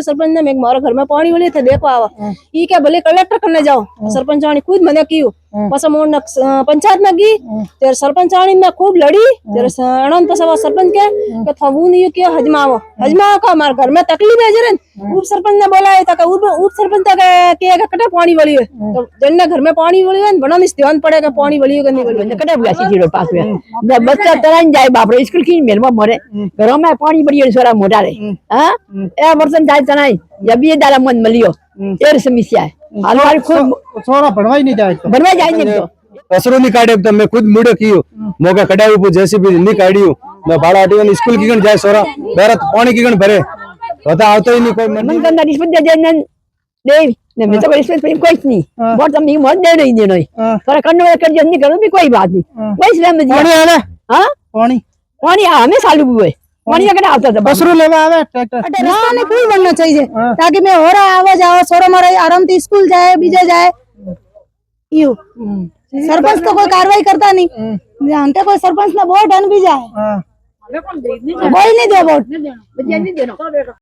सरपंच ने मैं मारा घर में पानी वाली थे देखो आवा ई क्या भले कलेक्टर करने जाओ सरपंच वाणी खुद मने कियो पस मोन पंचायत में गी तेरे सरपंच वाणी में खूब लड़ी तेरे अनंत पसवा सरपंच के थवू नहीं के हजमाओ हजमा का मार घर में तकलीफ है जरन उप सरपंच ने बोला है तक उप सरपंच के कटे पानी वाली है तो जन्ने घर में पानी वाली है बड़ा निस ध्यान पड़ेगा पानी वाली है नहीं कटे बुआसी जीरो पास में जब बच्चा तरन जाए बाप रे स्कूल की मेरवा मरे घर में पानी बड़ी सोरा मोटा रे हां ए वर्षन जाए तनाई जब ये दाला मन मलियो ये समस्या है हमारी खुद छोरा बनवाई नहीं जाए तो कसरो नहीं काटे तो मैं खुद मुड़े कियो मोगा कडाई पो जेसीबी नहीं काडियो मैं भाड़ा आटी स्कूल की गण जाए सोरा बेरत पानी की गण भरे होता आवतो ही नहीं कोई मन कंदा रिश्वत दे देन दे ने मैं तो रिश्वत पे कोई नहीं बहुत हम नहीं मत दे नहीं देनो पर करनो कर जल्दी करो भी कोई बात नहीं बस ले में पानी आवे हां पानी पानी हमें चालू हुए पानी अगर आता था कसरो लेवा आवे ट्रैक्टर रास्ता में कोई बनना चाहिए ताकि मैं हो रहा आवा जाओ सोरो मारे आराम से स्कूल जाए बीजे जाए यू सरपंच तो कोई कार्रवाई करता नहीं जानते कोई सरपंच ना वोट अन भी जाए कोई नहीं दे वोट